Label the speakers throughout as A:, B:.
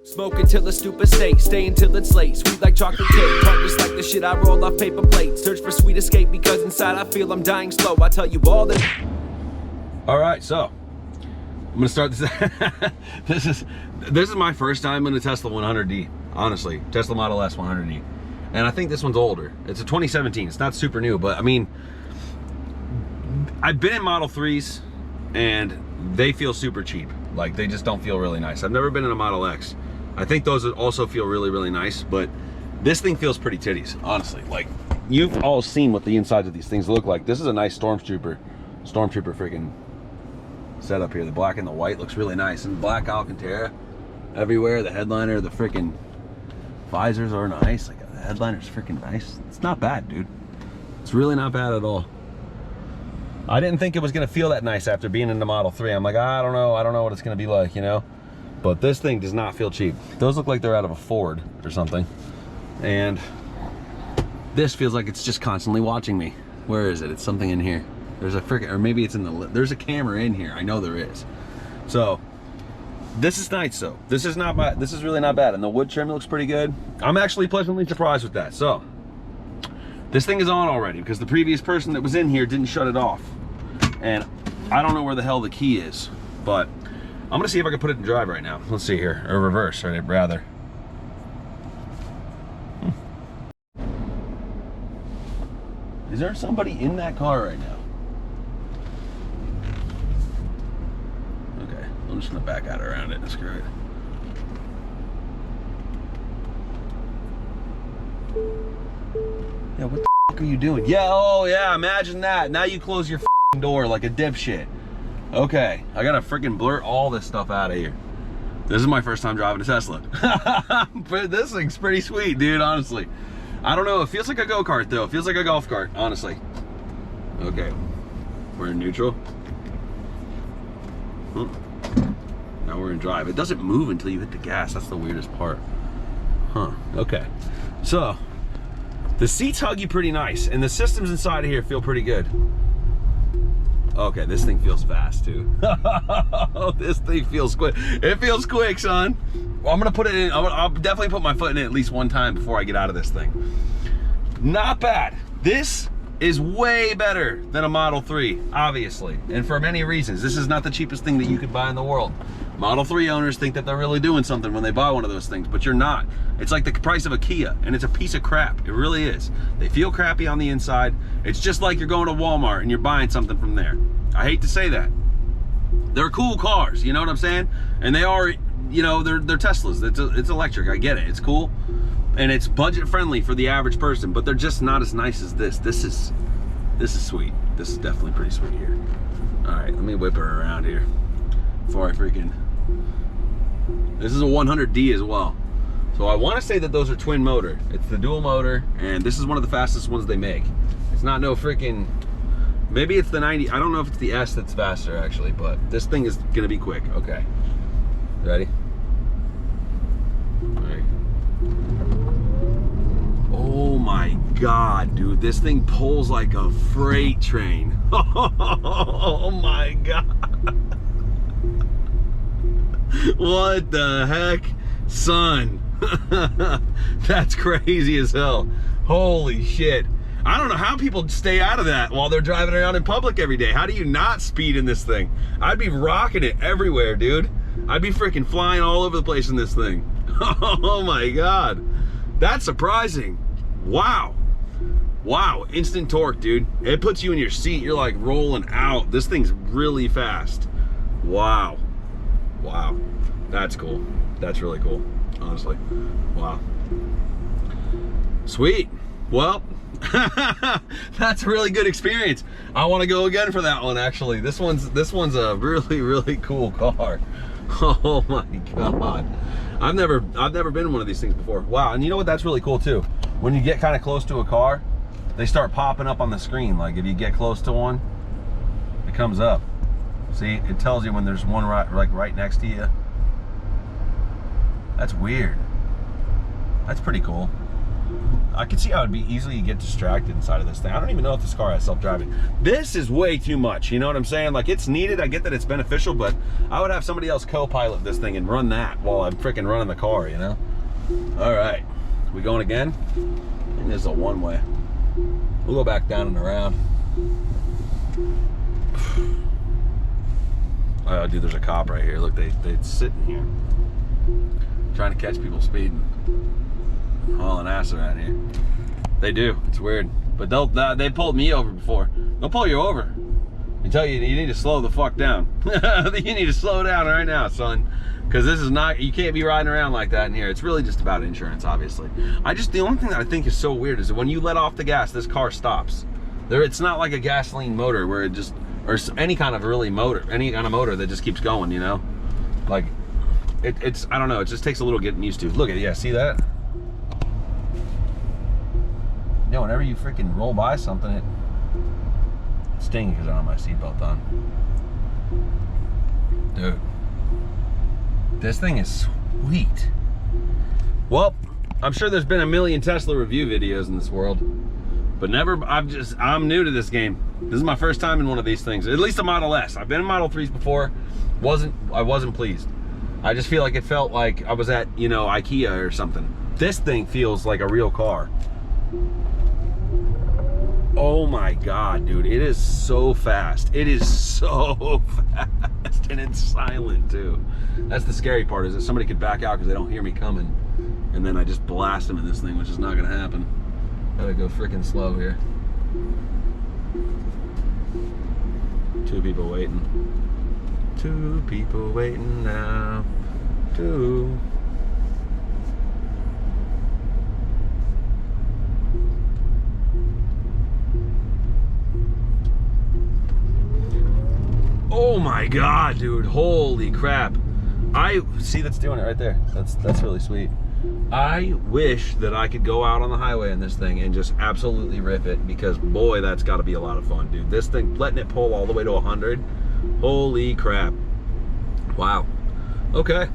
A: Smoke until the stupid state, stay until it's late. Sweet like chocolate cake, talk just like the shit I roll off paper plates. Search for sweet escape because inside I feel I'm dying slow. I tell you all that.
B: All right, so I'm gonna start this. This is my first time in a Tesla 100D. Honestly, Tesla Model S 100D, and I think this one's older. It's a 2017. It's not super new, but I mean, I've been in Model 3s, and they feel super cheap. Like they just don't feel really nice. I've never been in a Model X. I think those also feel really, really nice, but this thing feels pretty titties, honestly. Like, you've all seen what the insides of these things look like. This is a nice Stormtrooper freaking setup here. The black and the white looks really nice, and black Alcantara everywhere. The headliner, the freaking visors are nice. Like, the headliner's freaking nice. It's not bad, dude. It's really not bad at all. I didn't think it was gonna feel that nice after being in the Model 3. I'm like, I don't know what it's gonna be like, you know? But this thing does not feel cheap. Those look like they're out of a Ford or something. And this feels like it's just constantly watching me. Where is it? It's something in here. There's a freaking, or maybe it's in the, there's a camera in here. I know there is. So, this is nice though. This is not bad. This is really not bad. And the wood trim looks pretty good. I'm actually pleasantly surprised with that. So, this thing is on already because the previous person that was in here didn't shut it off. And I don't know where the hell the key is, but I'm gonna see if I can put it in drive right now. Let's see here, or reverse, right, rather. Is there somebody in that car right now? Okay, I'm just gonna back out around it. Screw it. Yeah, what the f are you doing? Yeah, oh yeah, imagine that. Now you close your door like a dipshit. Okay, I gotta freaking blurt all this stuff out of here. This is my first time driving a Tesla. But this thing's pretty sweet, dude, honestly. I don't know, it feels like a go-kart though. It feels like a golf cart, honestly. Okay, we're in neutral. Now we're in drive. It doesn't move until you hit the gas. That's the weirdest part. Huh, okay. So, the seats hug you pretty nice, and the systems inside of here feel pretty good. Okay, this thing feels fast too. This thing feels quick. It feels quick, son. Well, I'm gonna put it in, I'll definitely put my foot in it at least one time before I get out of this thing. Not bad. This is way better than a Model 3, obviously, and for many reasons. This is not the cheapest thing that you could buy in the world. Model 3 owners think that they're really doing something when they buy one of those things, but you're not. It's like the price of a Kia, and it's a piece of crap. It really is. They feel crappy on the inside. It's just like you're going to Walmart and you're buying something from there. I hate to say that. They're cool cars, you know what I'm saying? And they are, you know, they're Teslas. It's electric, I get it. It's cool. And it's budget friendly for the average person, but they're just not as nice as this. This is sweet. This is definitely pretty sweet here. All right, let me whip her around here before I freaking... This is a 100D as well. So I want to say that those are twin motor. It's the dual motor, and this is one of the fastest ones they make. It's not no freaking... Maybe it's the 90, I don't know if it's the S that's faster actually, but this thing is gonna be quick. Okay, ready? All right. Oh my God, dude, this thing pulls like a freight train. Oh my God. What the heck, son? That's crazy as hell. Holy shit. I don't know how people stay out of that while they're driving around in public every day. How do you not speed in this thing? I'd be rocking it everywhere, dude. I'd be freaking flying all over the place in this thing. Oh my God. That's surprising. Wow. Wow, instant torque, dude. It puts you in your seat. You're like rolling out. This thing's really fast. Wow. Wow. That's cool. That's really cool, honestly. Wow. Sweet. Well, that's a really good experience. I want to go again for that one, actually. This one's a really, really cool car. Oh my God. I've never been in one of these things before. Wow, and you know what, that's really cool too. When you get kind of close to a car, they start popping up on the screen. Like if you get close to one, it comes up. See, it tells you when there's one right next to you. That's weird. That's pretty cool. I could see how it'd be easily get distracted inside of this thing. I don't even know if this car has self-driving. This is way too much, you know what I'm saying? Like, it's needed, I get that it's beneficial, but I would have somebody else co-pilot this thing and run that while I'm freaking running the car, you know? All right, we going again? I think this is a one-way. We'll go back down and around. Oh, dude, there's a cop right here. Look, they sitting here trying to catch people speeding, hauling ass around here. They do. It's weird, but they pulled me over before. They'll pull you over and tell you need to slow the fuck down. You need to slow down right now, son, because this is not. You can't be riding around like that in here. It's really just about insurance, obviously. The only thing that I think is so weird is that when you let off the gas, this car stops. It's not like a gasoline motor where it just, or any kind of any kind of motor that just keeps going, you know? Like, it's, I don't know, it just takes a little getting used to. Look at, yeah, see that? Yeah, whenever you freaking roll by something, it stings because I don't have my seatbelt on. Dude, this thing is sweet. Well, I'm sure there's been a million Tesla review videos in this world, but I'm new to this game. This is my first time in one of these things, at least a Model S. I've been in Model 3s before, I wasn't pleased. I just feel like it felt like I was at, you know, IKEA or something. This thing feels like a real car. Oh my God, dude, it is so fast. It is so fast, and it's silent too. That's the scary part, is that somebody could back out because they don't hear me coming, and then I just blast them in this thing, which is not gonna happen. Gotta go freaking slow here. 2 people waiting. 2 people waiting now. 2. Oh my God, dude, holy crap. I see, that's doing it right there. That's really sweet. I wish that I could go out on the highway in this thing and just absolutely rip it, because boy, that's got to be a lot of fun, dude. This thing, letting it pull all the way to 100, holy crap. Wow. Okay,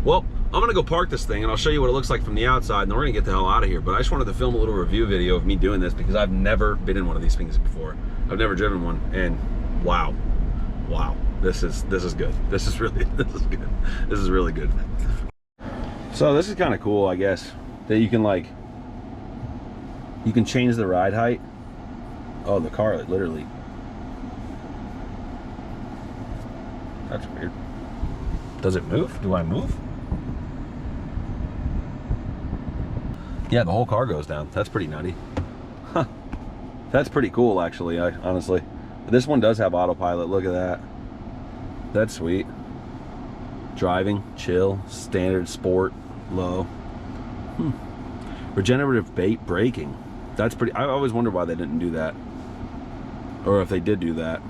B: well, I'm gonna go park this thing and I'll show you what it looks like from the outside, and then we're gonna get the hell out of here. But I just wanted to film a little review video of me doing this because I've never been in one of these things before. I've never driven one, and wow, this is good. This is good. This is really good. So this is kind of cool, I guess, that you can change the ride height. Oh, the car literally. That's weird. Does it move? Do I move? Yeah, the whole car goes down. That's pretty nutty. Huh. That's pretty cool, actually, honestly. This one does have autopilot. Look at that. That's sweet. Driving, chill, standard, sport, low. Regenerative braking. That's pretty. I always wonder why they didn't do that, or if they did do that.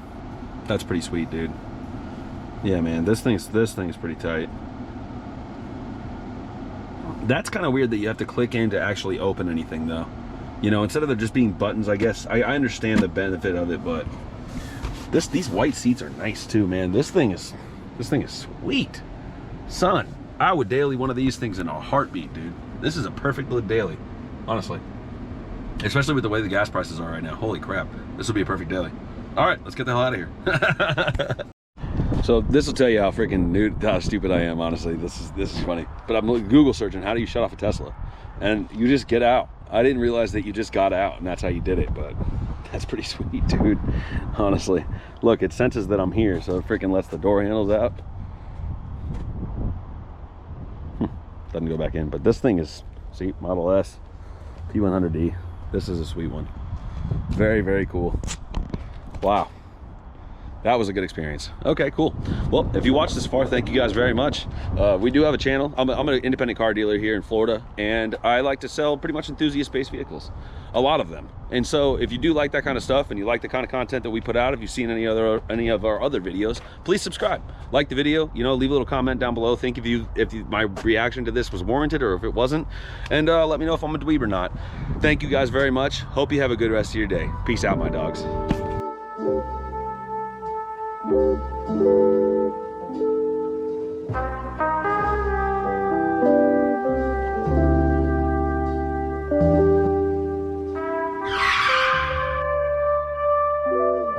B: That's pretty sweet, dude. Yeah, man, this thing's pretty tight. That's kind of weird that you have to click in to actually open anything, though. You know, instead of there just being buttons, I guess. I understand the benefit of it, but these white seats are nice too, man. This thing is sweet, son. I would daily one of these things in a heartbeat, dude. This is a perfect daily, honestly. Especially with the way the gas prices are right now. Holy crap, this will be a perfect daily. All right, let's get the hell out of here. So this will tell you how freaking how stupid I am, honestly. This is funny. But I'm Google searching, how do you shut off a Tesla? And you just get out. I didn't realize that you just got out and that's how you did it, but that's pretty sweet, dude. Honestly. Look, it senses that I'm here, so it freaking lets the door handles out. Doesn't go back in, but this thing is, see, Model S, P100D. This is a sweet one. Very, very cool. Wow. That was a good experience. Okay, cool. Well, if you watched this far, thank you guys very much. We do have a channel. I'm an independent car dealer here in Florida, and I like to sell pretty much enthusiast-based vehicles, a lot of them. And so if you do like that kind of stuff and you like the kind of content that we put out, if you've seen any of our other videos, please subscribe. Like the video, you know, leave a little comment down below. Think if my reaction to this was warranted or if it wasn't, and let me know if I'm a dweeb or not. Thank you guys very much. Hope you have a good rest of your day. Peace out, my dogs.